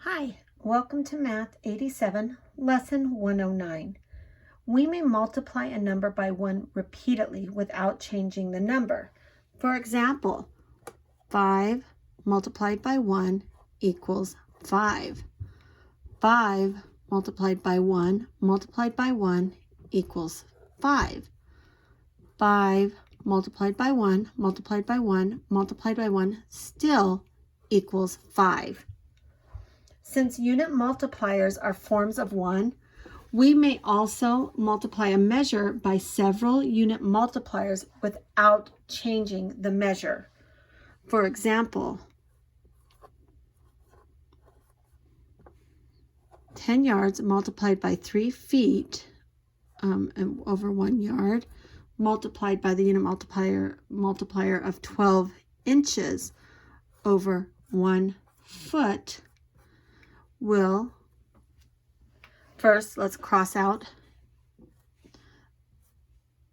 Hi, welcome to Math 87, Lesson 109. We may multiply a number by 1 repeatedly without changing the number. For example, 5 multiplied by 1 equals 5. 5 multiplied by 1 equals 5. 5 multiplied by 1 still equals 5. Since unit multipliers are forms of 1, we may also multiply a measure by several unit multipliers without changing the measure. For example, 10 yards multiplied by 3 feet over 1 yard, multiplied by the unit multiplier of 12 inches over 1 foot will, first let's cross out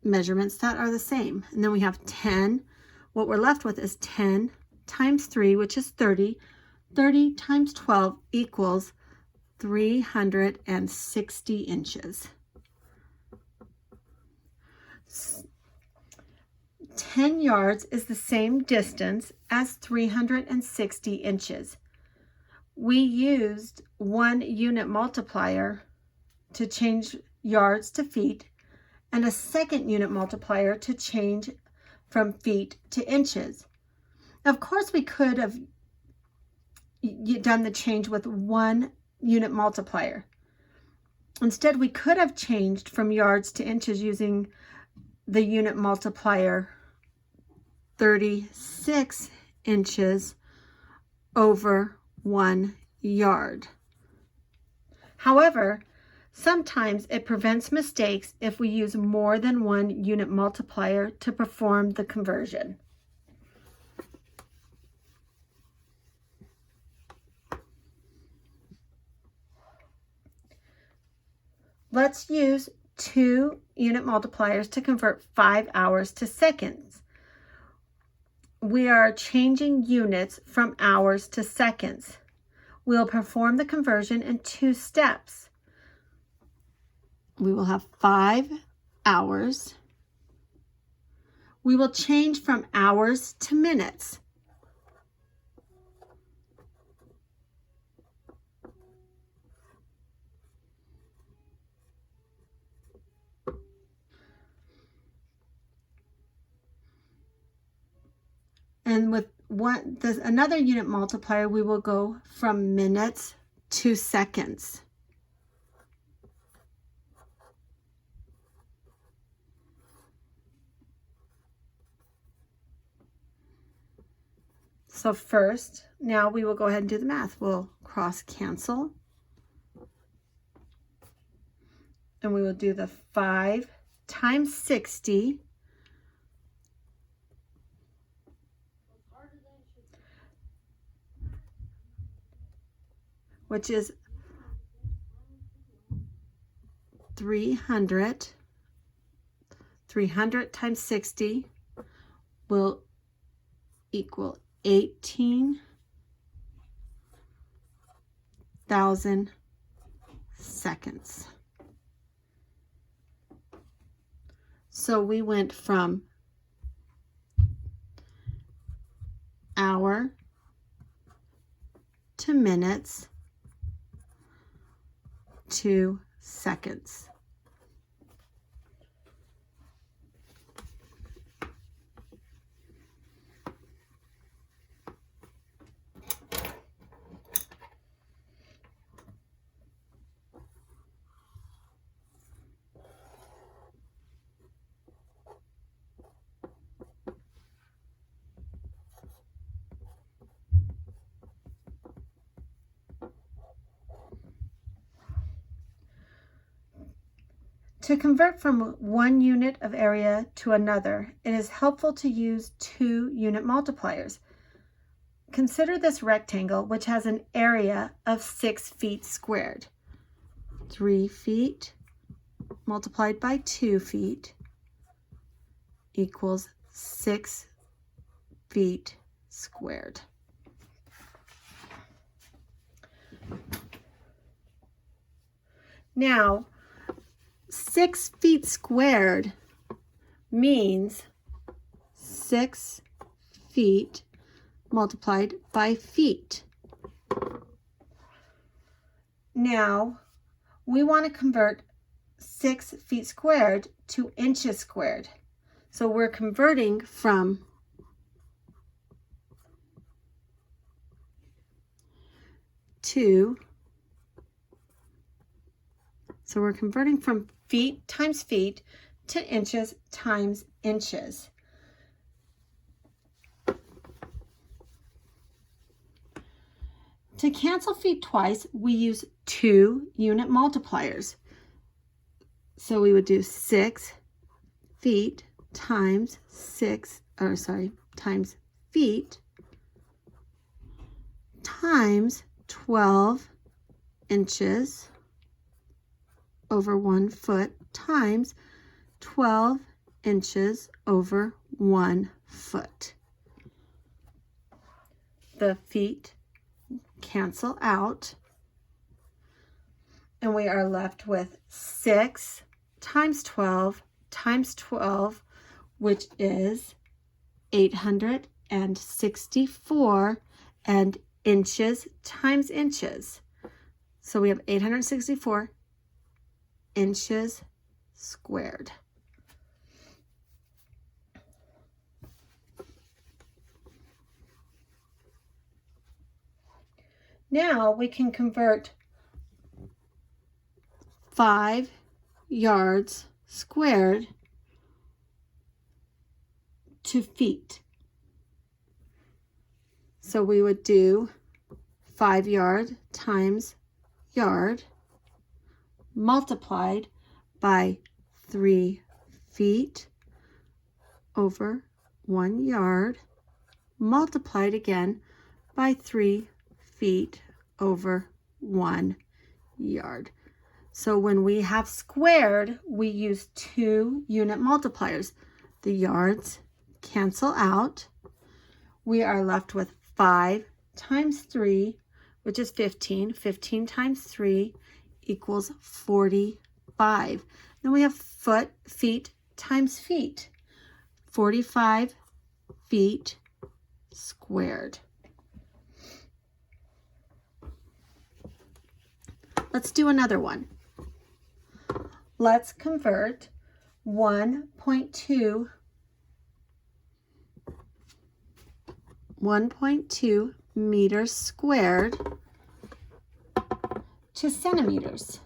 measurements that are the same. And then we have 10. What we're left with is 10 times 3, which is 30. 30 times 12 equals 360 inches. 10 yards is the same distance as 360 inches. We used 1 unit multiplier to change yards to feet and a second unit multiplier to change from feet to inches. Of course, we could have done the change with 1 unit multiplier. Instead, we could have changed from yards to inches using the unit multiplier 36 inches over 1 yard. However, sometimes it prevents mistakes if we use more than 1 unit multiplier to perform the conversion. Let's use 2 unit multipliers to convert 5 hours to seconds. We are changing units from hours to seconds. We'll perform the conversion in 2 steps. We will have 5 hours. We will change from hours to minutes. And with another unit multiplier, we will go from minutes to seconds. So first, now we will go ahead and do the math. We'll cross cancel. And we will do the 5 times 60. Which is 300. 300 times 60 will equal 18,000 seconds. So we went from hour to minutes to seconds. To convert from 1 unit of area to another, it is helpful to use 2 unit multipliers. Consider this rectangle, which has an area of 6 feet squared. 3 feet multiplied by 2 feet equals 6 feet squared. Now, 6 feet squared means 6 feet multiplied by feet. Now, we want to convert 6 feet squared to inches squared. So we're converting from feet times feet to inches times inches. To cancel feet twice, we use 2 unit multipliers. So we would do 6 feet times times feet times 12 inches over 1 foot times 12 inches over 1 foot. The feet cancel out, and we are left with 6 times 12 times 12, which is 864, and inches times inches. So we have 864 inches squared. Now we can convert 5 yards squared to feet. So we would do 5 yard times yard multiplied by 3 feet over 1 yard multiplied again by 3 feet over 1 yard. So when we have squared, we use 2 unit multipliers. The yards cancel out. We are left with 5 times 3, which is 15. 15 times 3 equals 45. Then we have feet times feet. 45 feet squared. Let's do another one. Let's convert 1.2 meters squared to centimeters.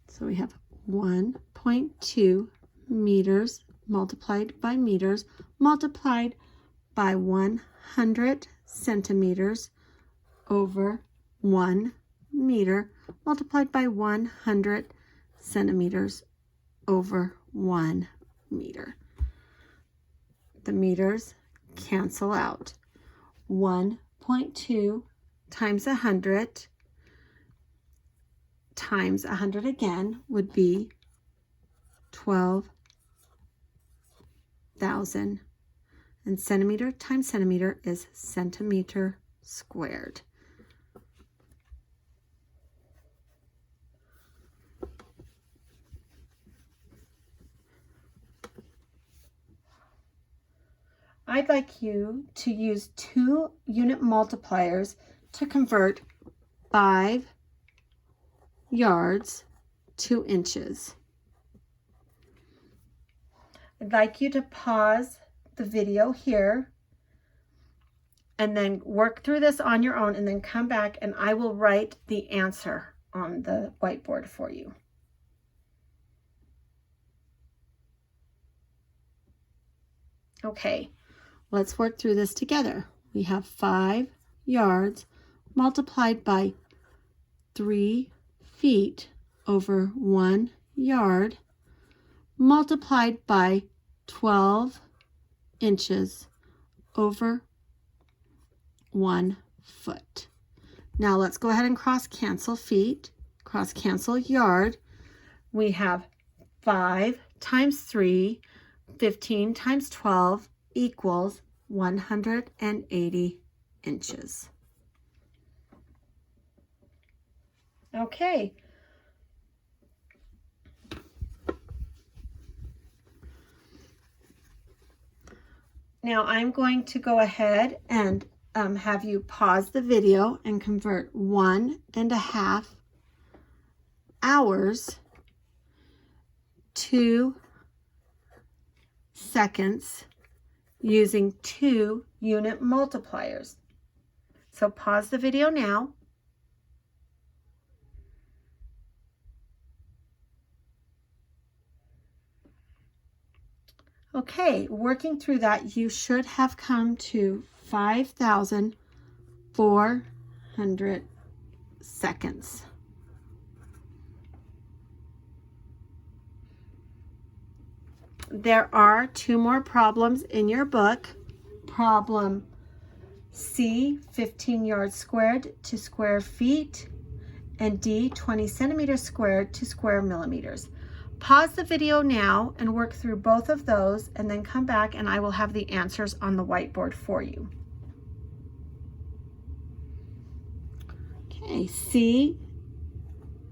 So we have 1.2 meters multiplied by meters multiplied by 100 centimeters over 1 meter multiplied by 100 centimeters over 1 meter. The meters cancel out. 1.2 times 100 times 100 again would be 12,000. And centimeter times centimeter is centimeter squared. I'd like you to use 2 unit multipliers to convert 5 yards to inches. I'd like you to pause the video here and then work through this on your own, and then come back and I will write the answer on the whiteboard for you. Okay, let's work through this together. We have 5 yards multiplied by 3 feet over 1 yard multiplied by 12 inches over 1 foot. Now let's go ahead and cross cancel feet, cross cancel yard. We have 5 times 3, 15 times 12 equals 180 inches. Okay. Now I'm going to go ahead and have you pause the video and convert 1.5 hours to seconds using 2 unit multipliers. So pause the video now. Okay, working through that, you should have come to 5,400 seconds. There are 2 more problems in your book. Problem C, 15 yards squared to square feet, and D, 20 centimeters squared to square millimeters. Pause the video now and work through both of those, and then come back and I will have the answers on the whiteboard for you. Okay, C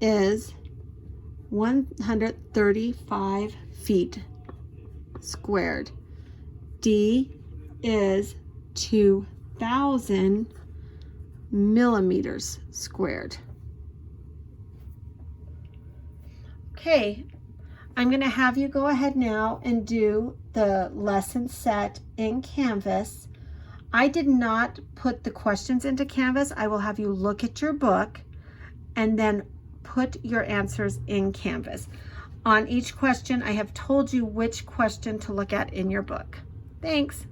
is 135 feet squared. D is 2,000 millimeters squared. Okay, I'm going to have you go ahead now and do the lesson set in Canvas. I did not put the questions into Canvas. I will have you look at your book and then put your answers in Canvas. On each question, I have told you which question to look at in your book. Thanks.